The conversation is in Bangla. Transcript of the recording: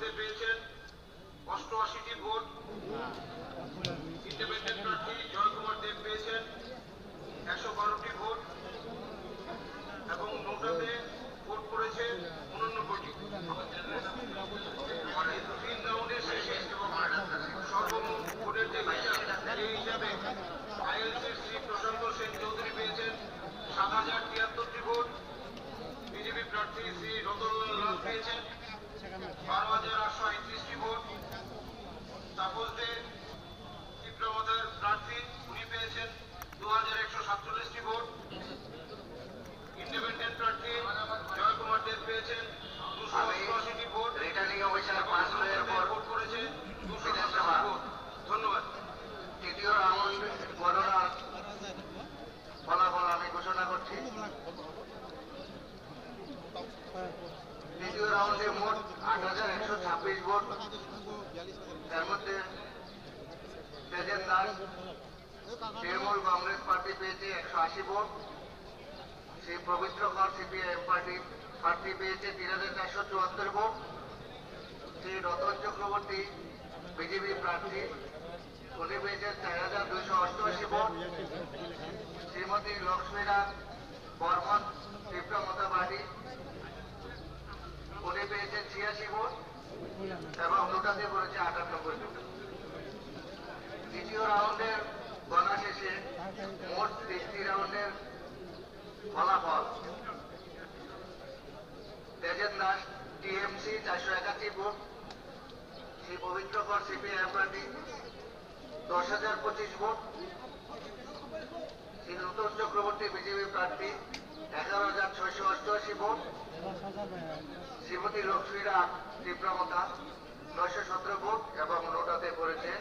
দে পেয়েছেন 88টি ভোট। ইন্ডিপেন্ডেন্ট প্রার্থী জয়কুমার দেব পেয়েছেন 112টি ভোট এবং নোটাতে ভোট পড়েছে 89টি। তিন রাউন্ডের শেষে সর্বমোট ভোটের যে হিসাবে আইএলসির শ্রী প্রশান্ত সেন চৌধুরী পেয়েছেন 7073টি ভোট। বিজেপি প্রার্থী শ্রী রতনলাল লাল পেয়েছেন 12,831টি ভোট। তাপস দে তীব্রমতার প্রার্থী উনি পেয়েছেন 2,147টি ভোট। ইন্ডিপেন্ডেন্ট প্রার্থী জয়কুমার দেব পেয়েছেন 288টি ভোট। রিটার্নিং অফিসার পাস হওয়ার পর ভোট করেছে 287 ভোট। ধন্যবাদ। তৃতীয় রাউন্ড গণনার ফলাফল আমি ঘোষণা করছি। তৃতীয় রাউন্ডে মোট 8,126 ভোট। তার মধ্যে তেজেন দাস তৃণমূল কংগ্রেস পার্টি পেয়েছে 180 ভোট। সেই পবিত্র কর সিপিআইএম পার্টি প্রার্থী পেয়েছে 3,474 ভোট। শ্রী রতন চক্রবর্তী বিজেপি প্রার্থী উনি পেয়েছেন 4,288 ভোট। শ্রীমতী লক্ষ্মীরা বর্মন তীব্রমতা পার্টি উনি পেয়েছেন 86 ভোট এবং নোটাতে পড়েছে 98 ভোট। দ্বিতীয় রাউন্ডের গণনা শেষে মোট 3টি রাউন্ডের ফলাফল তেজেন দাস টিএমসি 481 ভোট। শ্রী পবিত্র কর সিপিআইএম পার্টি 10,025 ভোট। শ্রী নূতন চক্রবর্তী বিজেপি প্রার্থী 11,688 ভোট। শ্রীমতী লক্ষ্মীরা তীব্রমতা 917 ভোট এবং নোটাতে পড়েছে